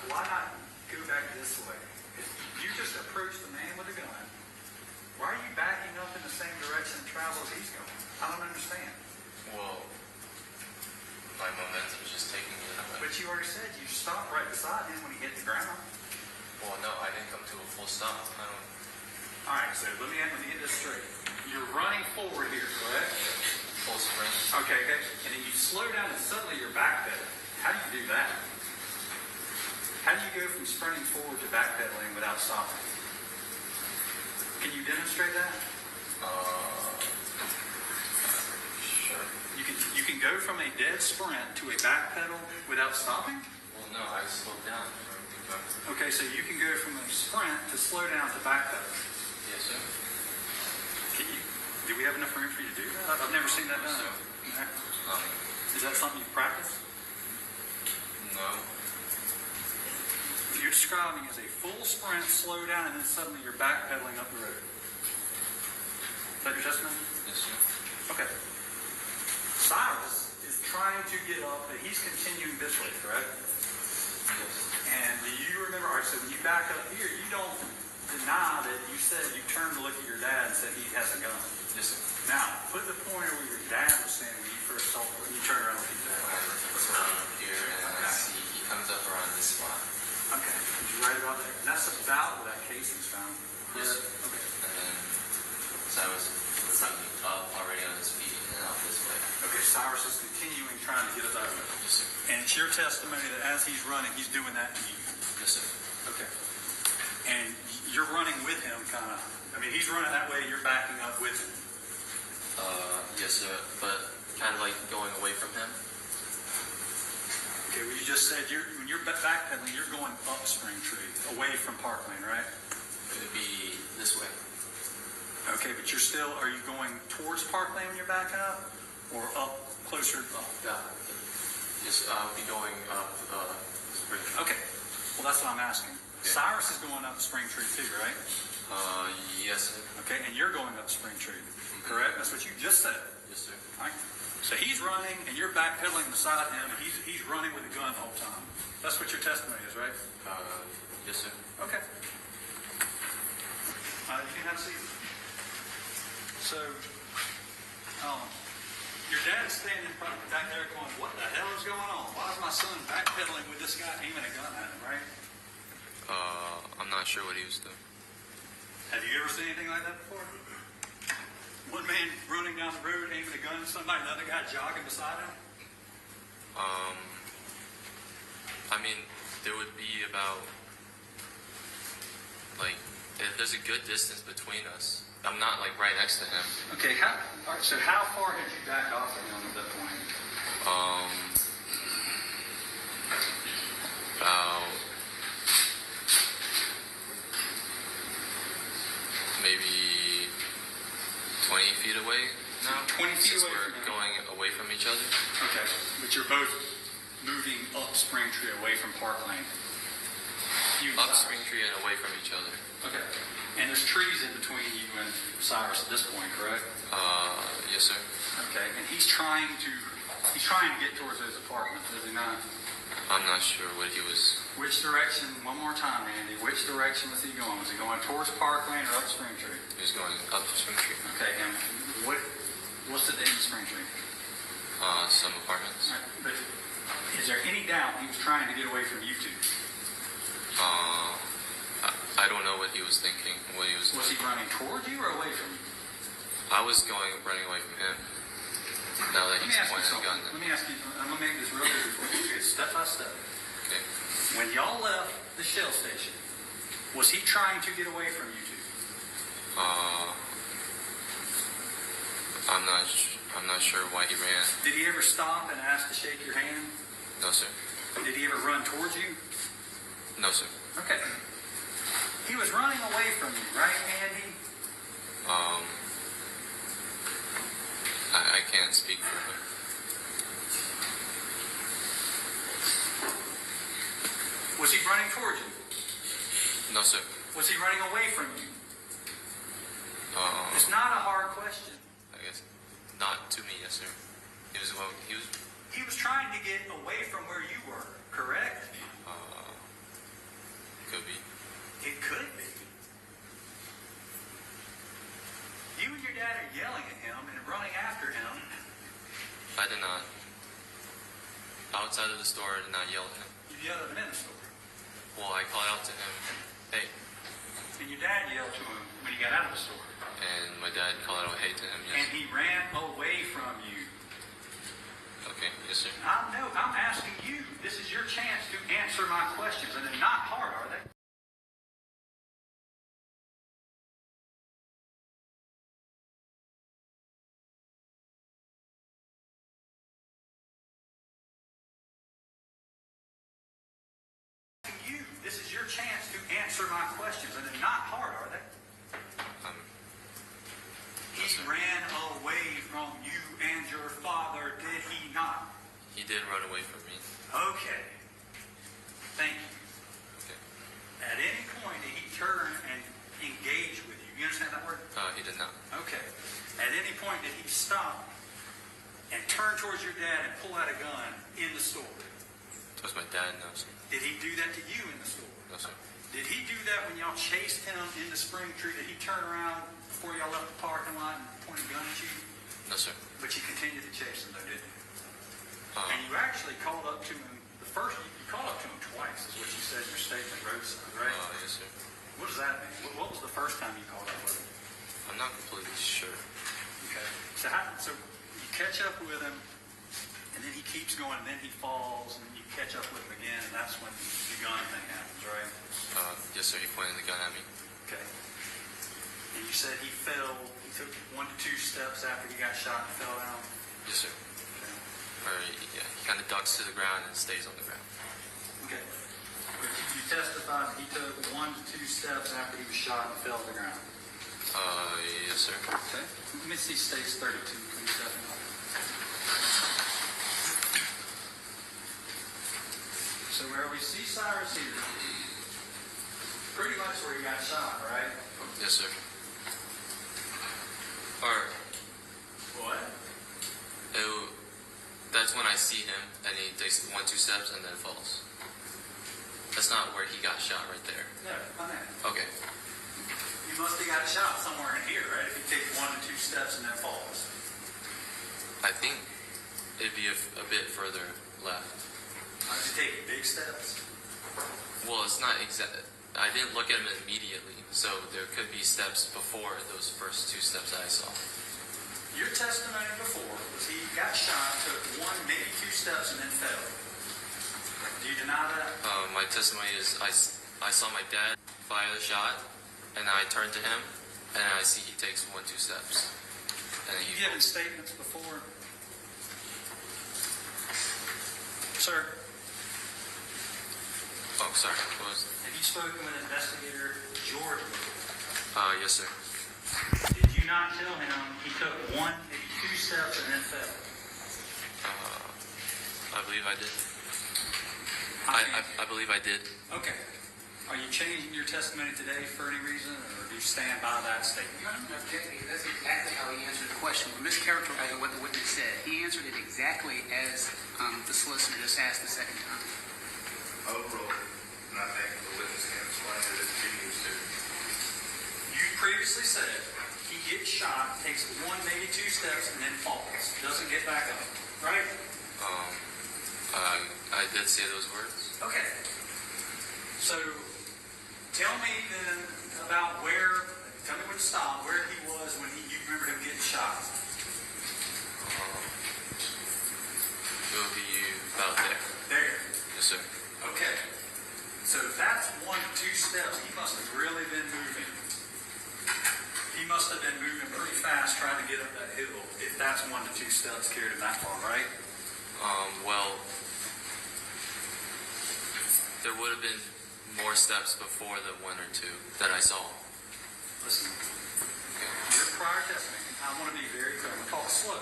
Why not go back this way? If you just approached the man with a gun. Why are you backing up in the same direction of travel as he's going? I don't understand. Well, my momentum's just taking me that way. But you already said you stopped right beside him when he hit the ground. Well, no, I didn't come to a full stop. I don't. All right, so let me get this straight. You're running forward here, correct? Full sprint. Okay. And then you slow down and suddenly you're backpedaling. How do you do that? How do you go from sprinting forward to backpedaling without stopping? Can you demonstrate that? Sure. You can go from a dead sprint to a backpedal without stopping? Well, no, I slowed down for everything to go. Okay, so you can go from a sprint to slow down to backpedal. Yes, sir. Do we have enough room for you to do that? I've never seen that done. Um, Is that something you've practiced? no. You're describing as a full sprint, slow down, and then suddenly you're backpedaling up the road. Is that your testimony? Yes, sir. Okay. Cyrus is trying to get up, but he's continuing this way, correct? Yes. And do you remember, all right, so when you back up here, you don't deny that you said you turned to look at your dad and said he has a gun. Yes, sir. Now, put the pointer where your dad was standing when you first saw when you turned around with your dad. When I look around here and I see he comes up around this spot. Okay. Did you write about that? And that's about where that casing's found. Yes, sir. Okay. And then Cyrus was up already on his feet and out this way. Okay, Cyrus is continuing trying to to get us out of there. Yes, sir. And it's your testimony that as he's running, he's doing that to you. Yes, sir. Okay. And you're running with him, kind of. I mean, he's running that way, you're backing up with him. Yes, sir. But kind of like going away from him. Okay, well, you just said when you're backpedaling, you're going up Springtree, away from Parkland, right? It would be this way. Okay, but are you going towards Parkland when you're backing up? Or up closer? Yeah. Yes, I'll be going up Springtree. Okay, well, that's what I'm asking. Okay. Cyrus is going up Springtree too, right? Yes, sir. Okay, and you're going up Springtree, correct? That's what you just said. Yes, sir. All right? So he's running, and you're backpedaling beside him, and he's running with a gun the whole time. That's what your testimony is, right? Yes, sir. Okay. You can have a seat. So, your dad's standing back there going, what the hell is going on? Why is my son backpedaling with this guy aiming a gun at him, right? I'm not sure what he was doing. Have you ever seen anything like that before? One man running down the road aiming a gun at somebody, another guy jogging beside him? I mean, there would be about, like, there's a good distance between us. I'm not, like, right next to him. Okay, all right, so how far had you backed off from him at that point? About maybe 20 feet away now. 20 feet since away we're from him. going away from each other. Okay, but you're both moving up Springtree away from Parkland. Up Springtree and away from each other. Okay, and there's trees in between you and Cyrus at this point, correct? Yes, sir. Okay, and he's trying to get towards those apartments, is he not? I'm not sure what he was. Which direction, one more time, Andy, which direction was he going? Was he going towards Parkland or up Springtree? He was going up Springtree. Okay, and what's at the end of Springtree? Some apartments. All right, but is there any doubt he was trying to get away from you two? I don't know what he was thinking. What he was. Was he running toward you or away from you? I was running away from him. Now that Let he's me ask you pointing a something. gun at Let me. me ask you, I'm going to make this real easy for you. Okay, step by step. Okay. When y'all left the Shell station, was he trying to get away from you two? I'm not sure why he ran. Did he ever stop and ask to shake your hand? No, sir. Did he ever run towards you? No, sir. Okay. He was running away from you, right, Andy? I can't speak for him. Was he running towards you? No, sir. Was he running away from you? It's not a hard question. I guess not to me, yes, sir. He was trying to get away from where you were, correct? Could be. It could be. You and your dad are yelling at him and running after him. I did not. Outside of the store, I did not yell at him. You yelled at him in the store. Well, I called out to him, hey, And your dad yelled to him when he got out of the store. and my dad called out hey to him, And yes. he ran away from you. Okay, yes, sir. I'm asking you. This is your chance to answer my questions. And they're not hard, are they? You. This is your chance to answer my questions. And they're not hard, are they? He ran away from you and your father, did he not? He did run away from me. Okay. Thank you. Okay. At any point did he turn and engage with you? You understand that word? He did not. Okay. At any point did he stop and turn towards your dad and pull out a gun in the store? It was my dad, no, sir. Did he do that to you in the store? No, sir. Did he do that when y'all chased him into Springtree? Did he turn around before y'all left the parking lot and point a gun at you? No, sir. But you continued to chase him, though, didn't you? Uh, And you actually called up to him, you called up to him twice, is what you said in your statement, roadside, right? yes, sir. What does that mean? What was the first time you called up with him? I'm not completely sure. Okay. So you catch up with him, and then he keeps going, and then he falls, and then you catch up with him again, and that's when the gun thing happens, right? Yes, sir. He pointed the gun at me. Okay. And you said he fell, he took 1 to 2 steps after he got shot and fell down? Yes, sir. Okay. Or yeah, he kind of ducks to the ground and stays on the ground. Okay. You testified that he took 1 to 2 steps after he was shot and fell to the ground? Yes, sir. Okay. Let me see states 32, please, Stephanie. So where we see Cyrus here, pretty much where he got shot, right? Yes, sir. Or What? that's when I see him, and he takes 1, 2 steps and then falls. That's not where he got shot right there. No, on that. Okay. You must have got shot somewhere in here, right? If you take 1 to 2 steps and then falls. I think it'd be a bit further left. Did you take big steps? Well, it's not exact. I didn't look at him immediately, so there could be steps before those first 2 steps that I saw. Your testimony before was he got shot, took 1, maybe 2 steps, and then fell. Do you deny that? My testimony is I saw my dad fire the shot, and I turned to him, and I see he takes 1, 2 steps. And then You've given statements before. Sir, Oh, sorry. What was? have you spoken with investigator Jordan? Yes, sir. Did you not tell him he took 1, maybe 2 steps and then fell? I believe I did. I believe I did. Okay. Are you changing your testimony today for any reason, or do you stand by that statement? That's exactly how he answered the question. We're mischaracterizing what the witness said. He answered it exactly as the solicitor just asked the second time. Overall, and I think the witness can explain it as continues to. You previously said he gets shot, takes 1, maybe 2 steps, and then falls. Doesn't get back up, right? I did say those words. Okay. So, tell me then about tell me when to stop, where he was when you remember him getting shot. It would be about there. There. Yes, sir. Okay. So that's 1 to 2 steps. He must have really been moving. He must have been moving pretty fast trying to get up that hill, if that's 1 to 2 steps carried him that far, right? Well, there would have been more steps before the 1 or 2 that I saw. Listen, your prior testimony, I want to be very clear. I'm going to talk slow.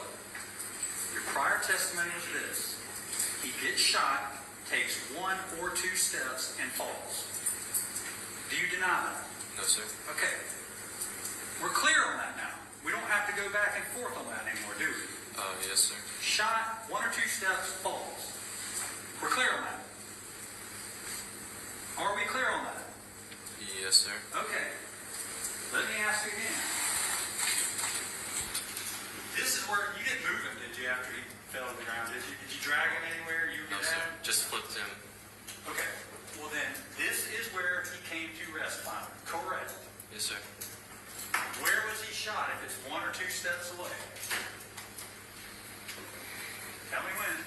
Your prior testimony is this. He gets shot, takes 1 or 2 steps, and falls. Do you deny that? No, sir. Okay. We're clear on that now. We don't have to go back and forth on that anymore, do we? Yes, sir. Shot, 1 or 2 steps, falls. We're clear on that. Are we clear on that? Yes, sir. Okay. Let me ask you again. This is where you didn't move him, did you, after he fell to the ground? Did you? Did you drag him anywhere? You No, did sir. that? Just flipped him. Okay. Well then, this is where he came to rest finally. Correct. Yes, sir. Where was he shot if it's 1 or 2 steps away? Tell me when.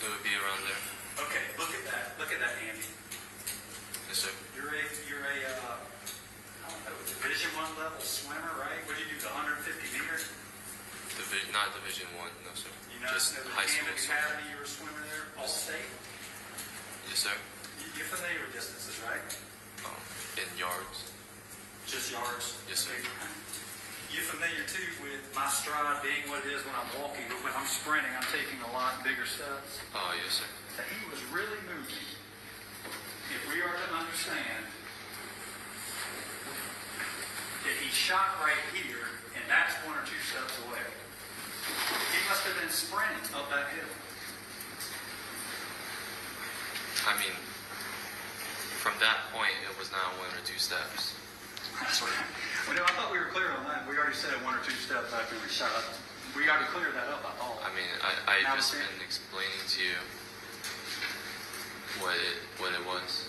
It would be around there. Okay, look at that. Look at that, Andy. Yes, sir. You're a I don't know, Division I level swimmer, right? What do you do, the 150 meters? Not Division 1, no, sir. You know, Just the high school Camden swim. Academy, you were a swimmer there, all state? Yes, sir. You're familiar with distances, right? In yards. Just yards? Yes, sir. You're familiar too with my stride being what it is when I'm walking, but when I'm sprinting, I'm taking a lot bigger steps. Yes, sir. That he was really moving. If we are to understand that he shot right here, and that's 1 or 2 steps away, he must have been sprinting up that hill. I mean, from that point, it was not 1 or 2 steps. That's what I thought we were clear on that. We already said 1 or 2 steps after we shot up. We got to clear that up, I thought. I mean, I Now just it's been explaining to you what it was.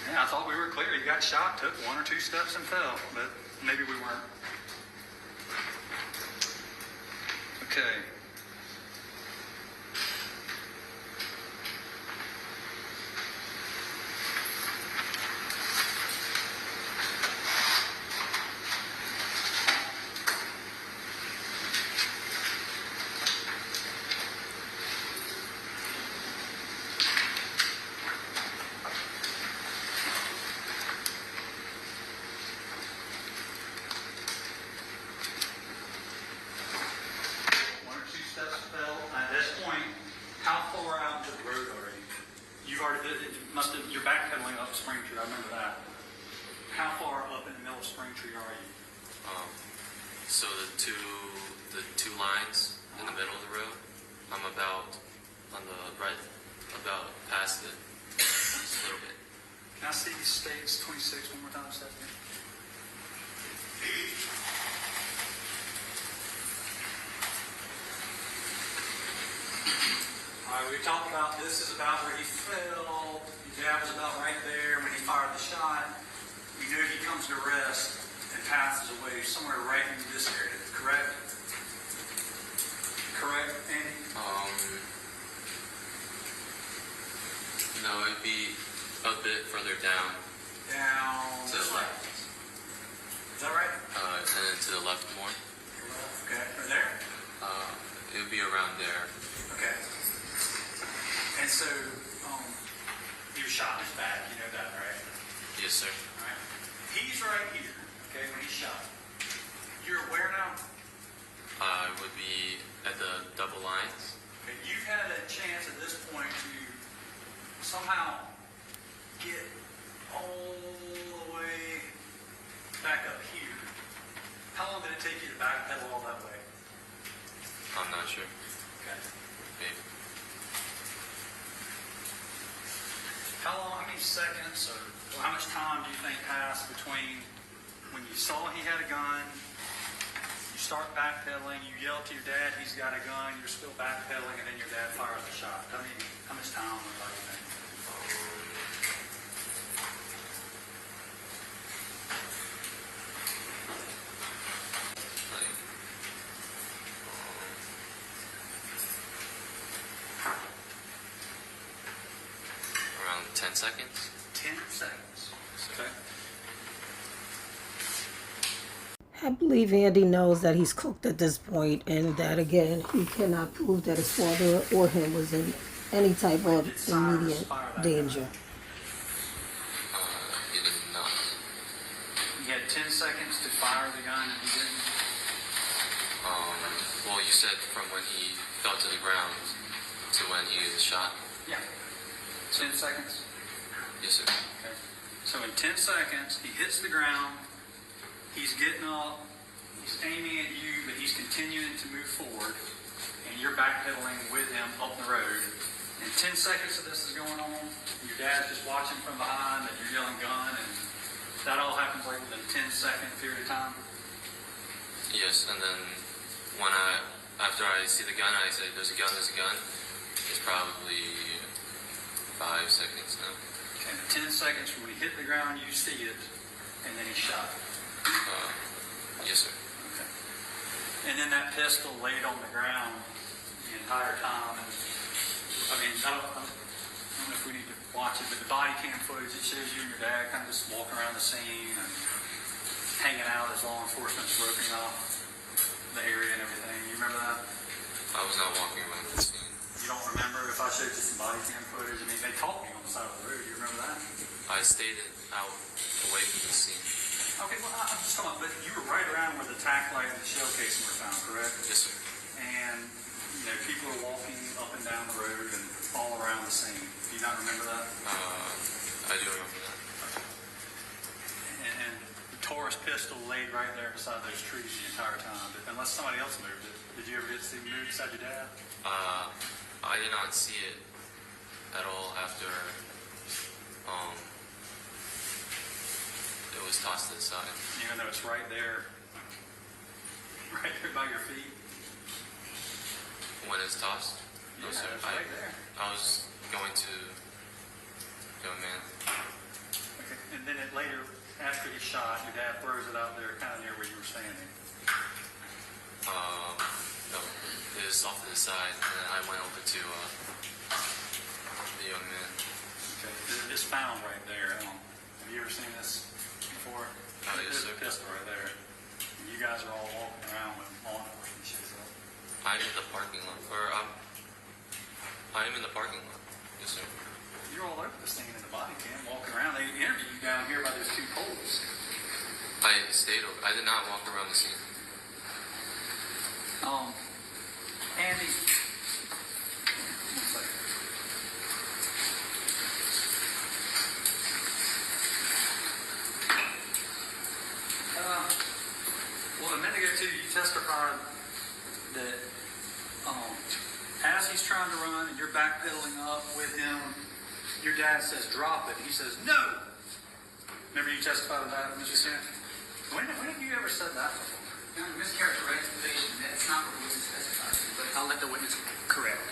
Yeah, I thought we were clear. He got shot, took 1 or 2 steps and fell, but maybe we weren't. Okay. One or two steps fell. At this point, how far out into the road are you? You've already, it must have, you're backpedaling up Spring Tree, I remember that. How far up in the middle of Spring Tree are you? So the two lines in the middle of the road, I'm about on the right, about past it, just a little bit. Can I see States 26 one more time, Stephanie? All right, we talked about this is about where he fell. His dad was about right there when he fired the shot. We knew he comes to rest and passes away somewhere right in this area, correct? Correct, Andy? No, it'd be a bit further down Down to this the way. left, Is that right? and then to the left more. Okay, or there? It would be around there. Okay. And so, he was shot in his back, you know that, right? Yes, sir. All right. He's right here, okay, when he's shot. You're aware now? I would be at the double lines. Okay, you've had a chance at this point to somehow get all the way back up here. How long did it take you to backpedal all that way? I'm not sure. Okay. Maybe. How many seconds or how much time do you think passed between when you saw he had a gun, you start backpedaling, you yell to your dad, he's got a gun, you're still backpedaling, and then your dad fires the shot? How much time was that, you think? Like, around 10 seconds. 10 seconds. Okay. I believe Andy knows that he's cooked at this point, and that again, he cannot prove that his father or him was in any type of immediate danger. He did not. He had 10 seconds to fire the gun and he didn't. Well, you said from when he fell to the ground to when he was shot. Yeah. 10 seconds. Yes, sir. Okay. So in 10 seconds, he hits the ground. He's getting up. He's aiming at you, but he's continuing to move forward. And you're backpedaling with him up the road. And 10 seconds of this is going on. Your dad's just watching from behind, and you're yelling gun, and that all happens like within a 10-second period of time. Yes, and then after I see the gun, I say, there's a gun. It's probably 5 seconds now. Okay, 10 seconds from when he hit the ground, you see it, and then he shot. Yes, sir. Okay. And then that pistol laid on the ground the entire time. And, I mean, I don't know if we need to watch it, but the body cam footage, it shows you and your dad kind of just walking around the scene and hanging out as law enforcement's roping off the area and everything. You remember that? I was not walking around the scene. You don't remember if I showed you some body cam footage? I mean, they caught me on the side of the road. You remember that? I stayed out away from the scene. Okay, well, I'm just talking about, but you were right around where the tack light and the shell casing were found, correct? Yes, sir. And, you know, people are walking up and down the road and all around the scene. Do you not remember that? I do remember that. And the Taurus pistol laid right there beside those trees the entire time, unless somebody else moved it. Did you ever get to see it move beside your dad? I did not see it at all after it was tossed to the side. Even though it's right there by your feet? When it's tossed? No, Yeah, sir. it's right there. I was going to go, man. Okay. And then later, after he shot, your dad throws it out there kind of near where you were standing. No. the side, and then I went over to the young man. Okay, this found right there. Have you ever seen this before? Yes, There's sir. a pistol right there. And you guys are all walking around with law enforcement shows up. I'm in the parking lot, I'm in the parking lot. Yes, sir. You're all over the scene in the body cam, walking around. They interviewed you down here by those two poles. I stayed over. I did not walk around the scene. Andy. One second. Well, a minute ago too, you testified that as he's trying to run and you're backpedaling up with him, your dad says drop it. He says no. Remember you testified to that, Mr. Sam? When have you ever said that before? Your Honor, mischaracterization, that's not what the witness testified to, but I'll let the witness correct.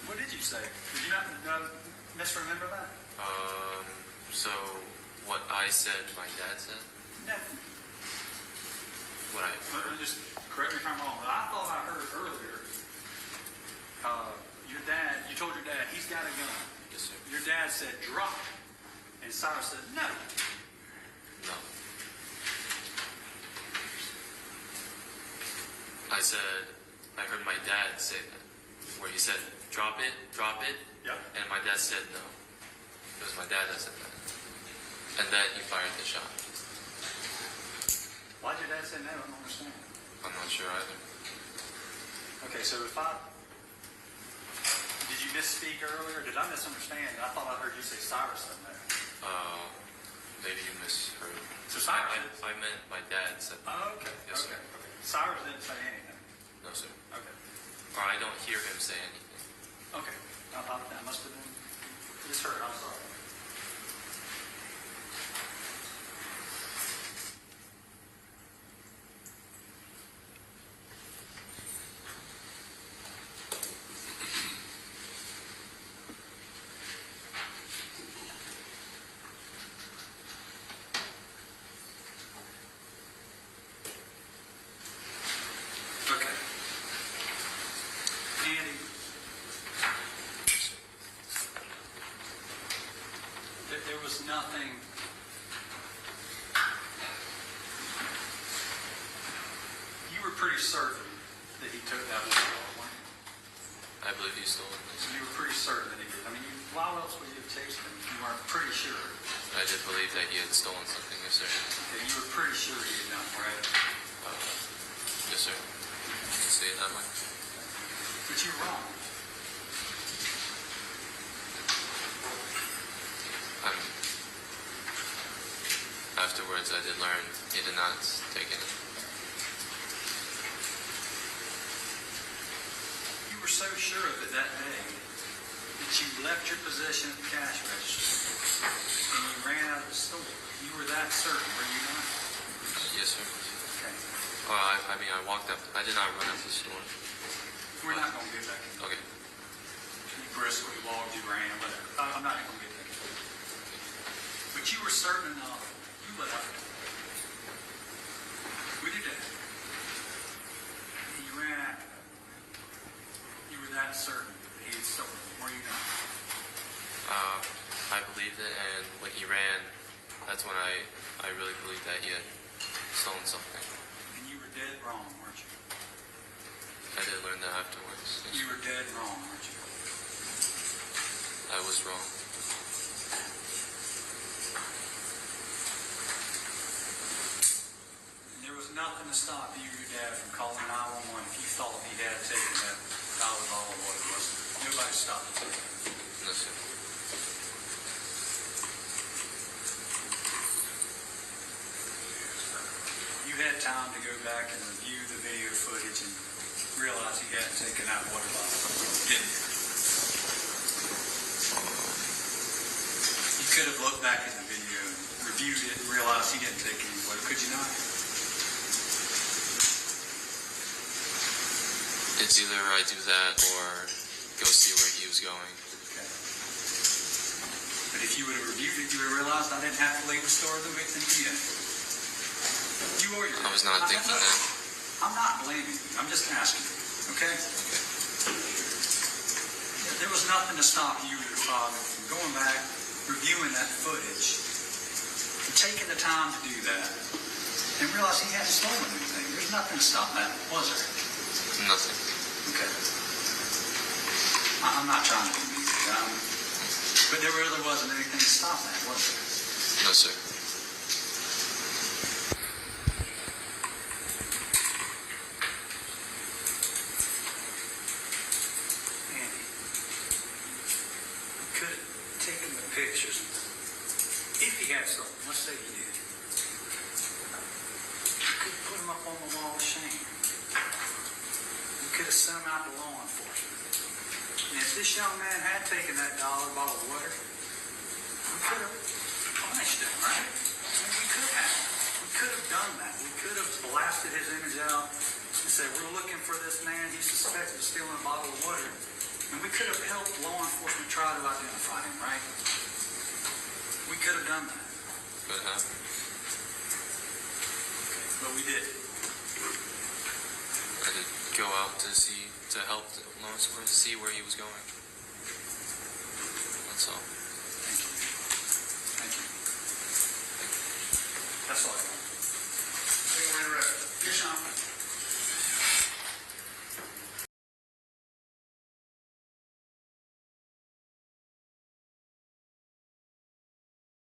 What did you say? Did you not misremember that? So what I said, my dad said? No. What I Just correct me if I'm wrong. But I thought I heard earlier, your dad, you told your dad he's got a gun. Yes, sir. Your dad said drop it. And Cyrus said no. No. I heard my dad say that, where he said, drop it, Yep. and my dad said no. It was my dad that said that. And then he fired the shot. Why'd your dad say no? I don't understand. I'm not sure either. Okay, so did you misspeak earlier? Did I misunderstand? I thought I heard you say Cyrus said no. Maybe you misheard. So Cyrus I meant my dad said that. Oh, okay. Yes, okay. sir. Okay. Cyrus didn't say anything. No, sir. Okay. Or I don't hear him say anything. Okay. That must have been misheard. I'm sorry. Okay. Andy, there was nothing. You were pretty certain that he took that water bottle, weren't you? I believe he stole it. You were pretty certain that he did. I mean, why else would you have chased him? You weren't pretty sure. I did believe that he had stolen something, yes, sir. Okay, you were pretty sure he had done it, right? Yes, sir. You can say it that way. But you're wrong. Afterwards, I did learn he did not take it. You were so sure of it that day that you left your position at the cash register and you ran out of the store. You were that certain, were you not? Yes, sir. Okay. Well, I mean, I walked up. I did not run out the store. We're not going to get back into Okay. You briskly walked, you ran, whatever. I'm not going to get back into it. But you were certain enough. You left with your dad. And you ran after them. You were that certain that he had stolen it, were you not? I believed it, and when he ran, that's when I really believed that he had stolen something. And you were dead wrong, weren't you? I did learn that afterwards. You were dead wrong, weren't you? I was wrong. And there was nothing to stop you or your dad from calling 911 if you thought he had taken that dollar bottle of water, was there? Nobody stopped you. No, sir. You had time to go back and review the video footage and realize he hadn't taken that water bottle, didn't you? You could have looked back at the video and reviewed it and realized he didn't take any water, could you not? It's either I do that or go see where he was going. Okay. But if you would have reviewed it, you would have realized I didn't have to leave the store the day. You or your I was not thinking that. I'm not blaming you. I'm just asking you, okay? There was nothing to stop you or your father from going back, reviewing that footage, and taking the time to do that, and realize he hadn't stolen anything. There's nothing to stop that, was there? Nothing. Okay. I'm not trying to be mean, but there really wasn't anything to stop that, was there? No, sir. Andy, you could have taken the pictures. If he had stolen, let's say he did. You could have put him up on the wall of shame. You could have sent him out to law enforcement. And if this young man had taken that dollar bottle of water, we could have punished him, right? I mean, we could have. We could have done that. We could have blasted his image out and said, we're looking for this man. He's suspected of stealing a bottle of water. And we could have helped law enforcement try to identify him, right? We could have done that. Could have. But we did. I did go out to help the law enforcement see where he was going. That's all. Thank you. Thank you. That's all I got.